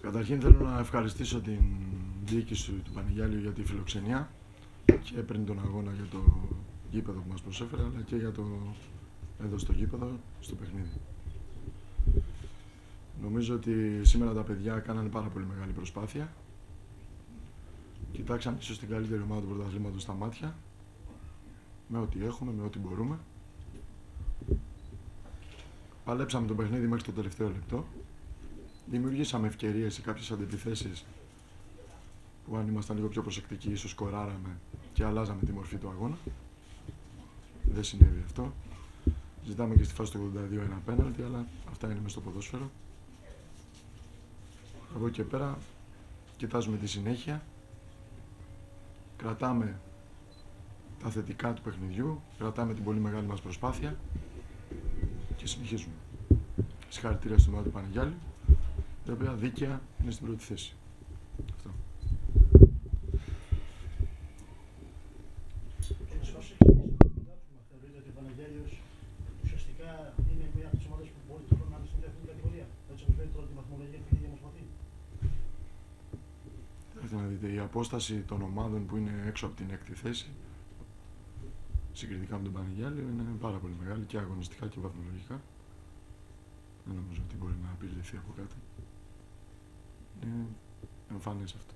Καταρχήν θέλω να ευχαριστήσω την διοίκηση του Πανεγιάλιου για τη φιλοξενία και πριν τον αγώνα για το γήπεδο που μας προσέφερε, αλλά και για το εδώ στο γήπεδο, στο παιχνίδι. Νομίζω ότι σήμερα τα παιδιά κάνανε πάρα πολύ μεγάλη προσπάθεια. Κοιτάξαμε ίσως την καλύτερη ομάδα του πρωταθλήματος στα μάτια, με ό,τι έχουμε, με ό,τι μπορούμε. Παλέψαμε το παιχνίδι μέχρι το τελευταίο λεπτό. Δημιουργήσαμε ευκαιρίες σε κάποιες αντεπιθέσεις που αν ήμασταν λίγο πιο προσεκτικοί ίσως σκοράραμε και αλλάζαμε τη μορφή του αγώνα. Δεν συνέβη αυτό. Ζητάμε και στη φάση του 82 ένα πέναλτι, αλλά αυτά είναι μες στο ποδόσφαιρο. Από εκεί και πέρα κοιτάζουμε τη συνέχεια. Κρατάμε τα θετικά του παιχνιδιού, κρατάμε την πολύ μεγάλη μας προσπάθεια και συνεχίζουμε. Συγχαρητήρια στην ομάδα του Πανεγιάλιου, η οποία δίκαια είναι στην πρώτη θέση. Αυτό. Θεωρείτε ότι ο Πανεγιάλιος ουσιαστικά είναι μία από τις ομάδες που μπορεί τώρα να είναι στην δεύτερη κατηγορία? Έτσι όπως λέει τώρα τη βαθμολογία που έχει διαμορφωθεί. Θέλετε να δείτε, η απόσταση των ομάδων που είναι έξω από την έκτη θέση συγκριτικά με τον Πανεγιάλιο είναι πάρα πολύ μεγάλη και αγωνιστικά και βαθμολογικά. Δεν νομίζω ότι μπορεί να απειληθεί από κάτι. Είναι εμφανές αυτό.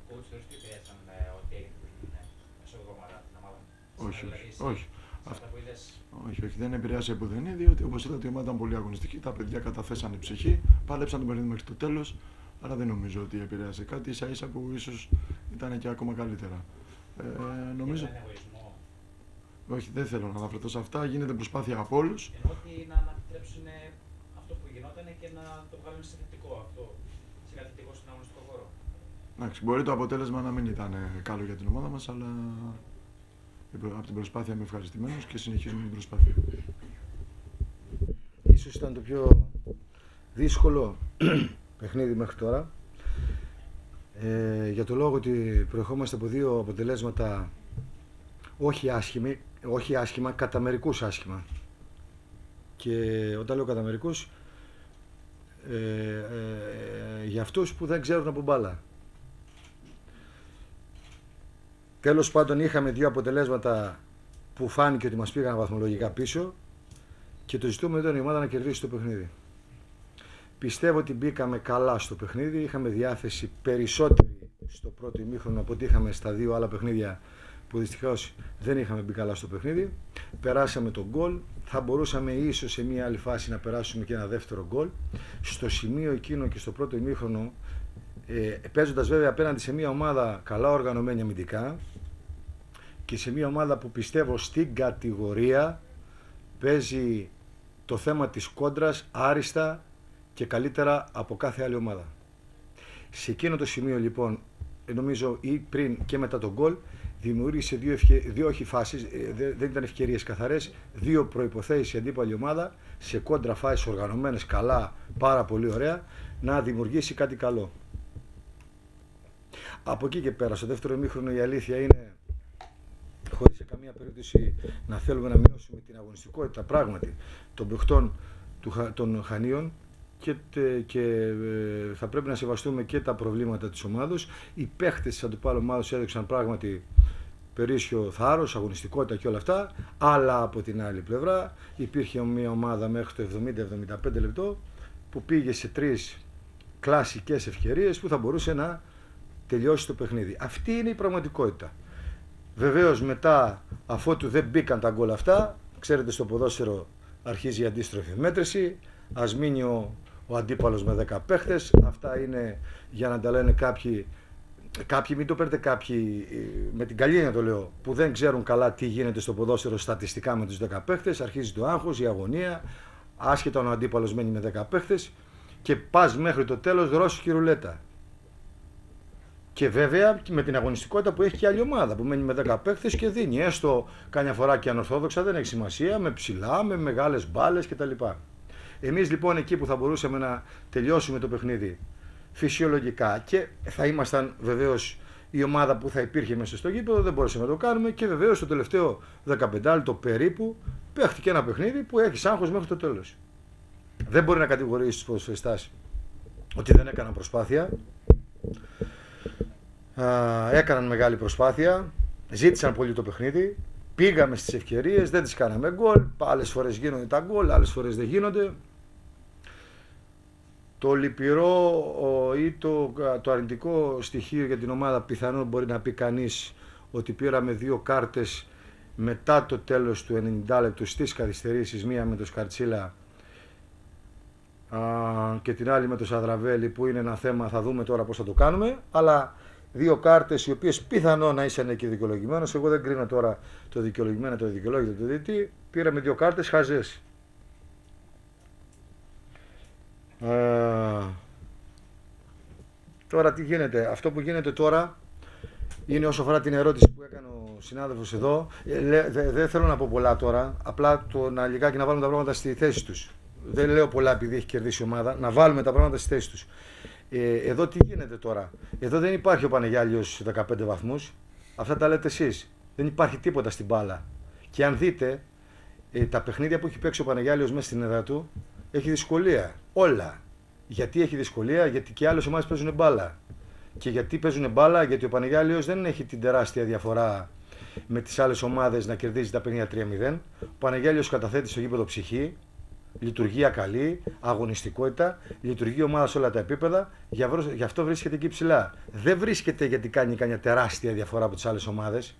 Coach, θεωρείς ότι επηρέασαν ότι έγινε μέσω εβδομάδα την ομάδα? Όχι. Αυτά που είδες. Όχι, δεν επηρέασε που δεν είναι, διότι όπως είδατε η ομάδα ήταν πολύ αγωνιστική. Τα παιδιά καταθέσανε ψυχή, πάλεψαν το παιχνίδι μέχρι το τέλος. Άρα δεν νομίζω ότι επηρέασε κάτι, ίσα ίσα που ίσως ήταν και ακόμα καλύτερα. Νομίζω. Όχι, δεν θέλω να αναφερθώ σε αυτά. Γίνεται προσπάθεια από όλους. Ενώ ότι να ανατρέψουν αυτό που γινόταν και να το βγάλουν σε θετικό αυτό. Σε κάτι θετικό στον αγωνιστικό χώρο. Εντάξει, μπορεί το αποτέλεσμα να μην ήταν καλό για την ομάδα μας, αλλά από την προσπάθεια είμαι ευχαριστημένος και συνεχίζουμε την προσπάθεια. Ίσως ήταν το πιο δύσκολο παιχνίδι μέχρι τώρα, για το λόγο ότι προερχόμαστε από δύο αποτελέσματα όχι άσχημα, κατά μερικούς άσχημα. Και όταν λέω κατά μερικούς, για αυτούς που δεν ξέρουν από μπάλα. Τέλος πάντων είχαμε δύο αποτελέσματα που φάνηκε ότι μας πήγαν βαθμολογικά πίσω και το ζητούμε ήταν η ομάδα να κερδίσει το παιχνίδι. Πιστεύω ότι μπήκαμε καλά στο παιχνίδι, είχαμε διάθεση περισσότερη στο πρώτο ημίχρονο από ό,τι είχαμε στα δύο άλλα παιχνίδια που δυστυχώς δεν είχαμε μπει καλά στο παιχνίδι. Περάσαμε τον γκολ, θα μπορούσαμε ίσως σε μια άλλη φάση να περάσουμε και ένα δεύτερο γκολ. Στο σημείο εκείνο και στο πρώτο ημίχρονο, παίζοντας βέβαια απέναντι σε μια ομάδα καλά οργανωμένη αμυντικά και σε μια ομάδα που πιστεύω στην κατηγορία παίζει το θέμα της κόντρας άριστα και καλύτερα από κάθε άλλη ομάδα. Σε εκείνο το σημείο λοιπόν, νομίζω ή πριν και μετά τον γκολ, δημιούργησε δύο όχι φάσεις, δεν ήταν ευκαιρίες καθαρές, δύο προϋποθέσεις η αντίπαλη ομάδα σε κόντρα φάσεις οργανωμένες καλά, πάρα πολύ ωραία, να δημιουργήσει κάτι καλό. Από εκεί και πέρα, στο δεύτερο ημίχρονο η αλήθεια είναι, χωρίς σε καμία περίπτωση να θέλουμε να μειώσουμε την αγωνιστικότητα πράγματι των παιχτών των Χανίων και θα πρέπει να σεβαστούμε και τα προβλήματα της ομάδος. Οι παίχτες της αντιπάλου ομάδος έδειξαν πράγματι περίσσιο θάρρος, αγωνιστικότητα και όλα αυτά, αλλά από την άλλη πλευρά υπήρχε μια ομάδα μέχρι το 70-75 λεπτό που πήγε σε τρεις κλασικές ευκαιρίες που θα μπορούσε να τελειώσει το παιχνίδι. Αυτή είναι η πραγματικότητα. Βεβαίως μετά, αφότου δεν μπήκαν τα γκολ αυτά, ξέρετε στο ποδόσφαιρο αρχίζει η αντίστροφη μέτρηση, ας μείνει ο αντίπαλος με 10 παίχτες, αυτά είναι για να τα λένε κάποιοι, μην το παίρνετε κάποιοι, με την καλή να το λέω, που δεν ξέρουν καλά τι γίνεται στο ποδόσφαιρο στατιστικά με τους 10 παίχτες, αρχίζει το άγχος, η αγωνία, άσχετα ο αντίπαλος μένει με 10 παίχτες και πας μέχρι το τέλος ρώσικη ρουλέτα. Και βέβαια με την αγωνιστικότητα που έχει και άλλη ομάδα που μένει με 10 παίχτες και δίνει, έστω καμιά φορά και ανορθόδοξα, δεν έχει σημασία, με ψηλά, με μεγάλες μπάλες κτλ. Εμείς λοιπόν εκεί που θα μπορούσαμε να τελειώσουμε το παιχνίδι φυσιολογικά και θα ήμασταν βεβαίως η ομάδα που θα υπήρχε μέσα στο γήπεδο, δεν μπορούσαμε να το κάνουμε και βεβαίως το τελευταίο 15 λεπτό περίπου Παίχτηκε ένα παιχνίδι που έχει άγχος μέχρι το τέλος. Δεν μπορεί να κατηγορήσει τους ποδοσφαιριστές ότι δεν έκαναν προσπάθεια. Έκαναν μεγάλη προσπάθεια, ζήτησαν πολύ το παιχνίδι, πήγαμε στις ευκαιρίες, δεν τις κάναμε γκολ, άλλες φορές γίνονται τα γκολ, άλλες φορές δεν γίνονται. Το λυπηρό ή το αρνητικό στοιχείο για την ομάδα πιθανόν μπορεί να πει κανείς ότι πήραμε 2 κάρτες μετά το τέλος του 90 λεπτού στις καθυστερήσεις, μία με το Σκαρτσίλα και την άλλη με το Σαδραβέλη, που είναι ένα θέμα, θα δούμε τώρα πώς θα το κάνουμε, αλλά 2 κάρτες οι οποίες πιθανόν να ήσαν και δικαιολογημένες. Εγώ δεν κρίνω τώρα το δικαιολογημένο, το δικαιολόγητο του διαιτητή. Πήραμε 2 κάρτες χαζές. Τώρα τι γίνεται? Αυτό που γίνεται τώρα είναι, όσο αφορά την ερώτηση που έκανε ο συνάδελφος εδώ, δεν θέλω να πω πολλά τώρα, απλά να λιγάκι να βάλουμε τα πράγματα στη θέση τους. Δεν λέω πολλά επειδή έχει κερδίσει η ομάδα, να βάλουμε τα πράγματα στη θέση τους. Εδώ τι γίνεται τώρα? Εδώ δεν υπάρχει ο Πανεγιάλιος 15 βαθμούς, αυτά τα λέτε εσείς. Δεν υπάρχει τίποτα στην μπάλα. Και αν δείτε τα παιχνίδια που έχει παίξει ο Πανεγιάλιος μέσα στην έδρα του, έχει δυσκολία. Όλα. Γιατί έχει δυσκολία? Γιατί και άλλες ομάδες παίζουν μπάλα. Και γιατί παίζουν μπάλα? Γιατί ο Πανεγιάλιος δεν έχει την τεράστια διαφορά με τις άλλες ομάδες να κερδίζει τα παιχνίδια 3-0. Ο Πανεγιάλιος καταθέτει στο γήπεδο ψυχή, λειτουργία καλή, αγωνιστικότητα, λειτουργεί ομάδα σε όλα τα επίπεδα, γι' αυτό βρίσκεται εκεί ψηλά. Δεν βρίσκεται γιατί κάνει καμιά τεράστια διαφορά από τις άλλες ομάδες.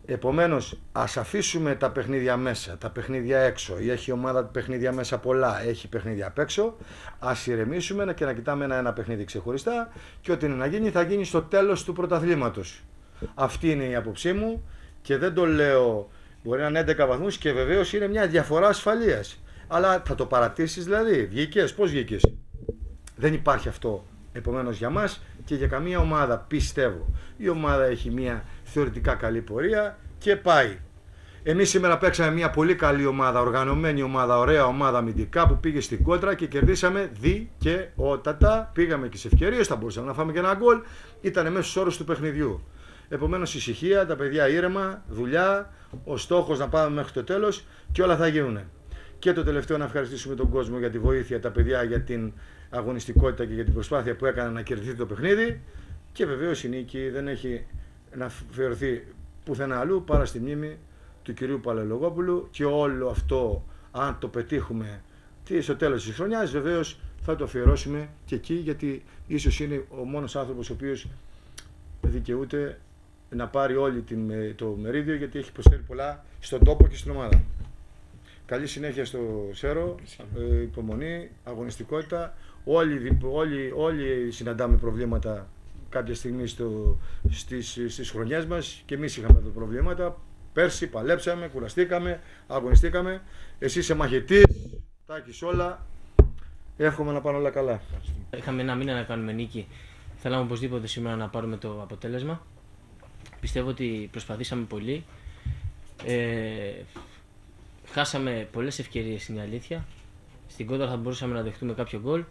Επομένως, ας αφήσουμε τα παιχνίδια μέσα, τα παιχνίδια έξω. Έχει η ομάδα παιχνίδια μέσα πολλά, έχει παιχνίδια απ' έξω. Ας ηρεμήσουμε και να κοιτάμε ένα παιχνίδι ξεχωριστά, και ό,τι είναι να γίνει θα γίνει στο τέλος του πρωταθλήματος. Αυτή είναι η άποψή μου και δεν το λέω. Μπορεί να είναι 11 βαθμούς και βεβαίως είναι μια διαφορά ασφαλείας. Αλλά θα το παρατήσεις δηλαδή? Βγήκες? Πώς βγήκες? Δεν υπάρχει αυτό. Επομένως για μας και για καμία ομάδα, πιστεύω, η ομάδα έχει μια θεωρητικά καλή πορεία και πάει. Εμείς σήμερα παίξαμε μια πολύ καλή ομάδα, οργανωμένη ομάδα, ωραία ομάδα αμυντικά, που πήγε στην κόντρα και κερδίσαμε δικαιότατα. Πήγαμε και σε ευκαιρίες, θα μπορούσαμε να φάμε και ένα γκολ. Ήταν μέσα στους όρους του παιχνιδιού. Επομένως ησυχία, τα παιδιά ήρεμα, δουλειά, ο στόχος να πάμε μέχρι το τέλος και όλα θα γίνουν. Και το τελευταίο, να ευχαριστήσουμε τον κόσμο για τη βοήθεια, τα παιδιά για την αγωνιστικότητα και για την προσπάθεια που έκαναν να κερδιθεί το παιχνίδι. Και βεβαίως η νίκη δεν έχει να αφιερωθεί πουθενά αλλού παρά στη μνήμη του κυρίου Παλαιολογόπουλου, και όλο αυτό, αν το πετύχουμε στο τέλος της χρονιάς, βεβαίως θα το αφιερώσουμε και εκεί, γιατί ίσως είναι ο μόνος άνθρωπος ο οποίος δικαιούται να πάρει όλη το μερίδιο, γιατί έχει προσφέρει πολλά στον τόπο και στην ομάδα. Καλή συνέχεια στο Σέρο, υπομονή, αγωνιστικότητα. Όλοι συναντάμε προβλήματα κάποια στιγμή στις χρονιές μας, και εμείς είχαμε προβλήματα. Πέρσι παλέψαμε, κουραστήκαμε, αγωνιστήκαμε. Εσύ είσαι μαχητής, τα έχεις όλα. Εύχομαι να πάνε όλα καλά. Είχαμε ένα μήνα να κάνουμε νίκη. Θέλαμε οπωσδήποτε σήμερα να πάρουμε το αποτέλεσμα. Πιστεύω ότι προσπαθήσαμε πολύ. Χάσαμε πολλές ευκαιρίες, είναι η αλήθεια. Στην κόντρα θα μπορούσαμε να δεχτούμε κάποιο γκολ.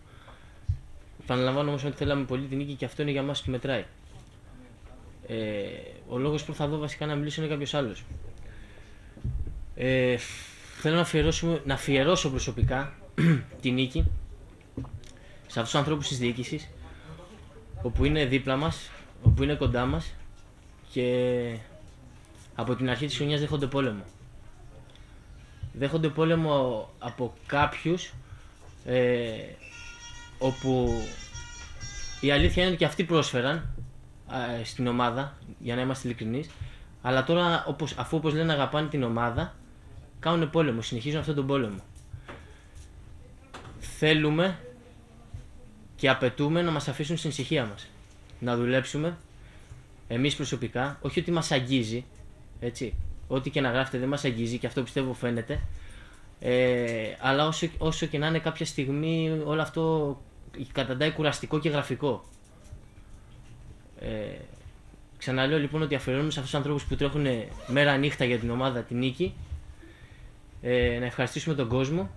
Επαναλαμβάνω όμως ότι θέλαμε πολύ την νίκη και αυτό είναι για μας που μετράει. Ο λόγος που θα δω βασικά να μιλήσω είναι κάποιος άλλος. Θέλω να αφιερώσω προσωπικά τη νίκη σε αυτούς τους ανθρώπους της διοίκησης, όπου είναι δίπλα μας, όπου είναι κοντά μας και από την αρχή της χρονιάς δέχονται πόλεμο. Δέχονται πόλεμο από κάποιους όπου η αλήθεια είναι ότι και αυτοί πρόσφεραν στην ομάδα, για να είμαστε ειλικρινείς, αλλά τώρα αφού όπως λένε αγαπάνε την ομάδα, κάνουν πόλεμο, συνεχίζουν αυτόν τον πόλεμο. Θέλουμε και απαιτούμε να μας αφήσουν στην ησυχία μας, να δουλέψουμε εμείς προσωπικά, όχι ότι μας αγγίζει, έτσι, ό,τι και να γράφετε δεν μας αγγίζει και αυτό πιστεύω φαίνεται, αλλά όσο και να είναι κάποια στιγμή όλο αυτό καταντάει κουραστικό και γραφικό. Ξαναλέω λοιπόν ότι αφιερώνουμε σε αυτούς τους ανθρώπους που τρέχουν μέρα νύχτα για την ομάδα τη νίκη, να ευχαριστήσουμε τον κόσμο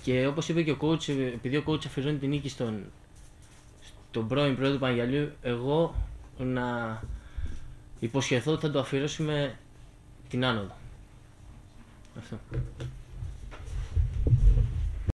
και όπως είπε και ο coach, επειδή ο coach αφιερώνει τη νίκη στον πρώην πρόεδρο του Παναγιαλίου, εγώ να υποσχεθώ ότι θα το αφιερώσουμε την άνοδο. Αυτό.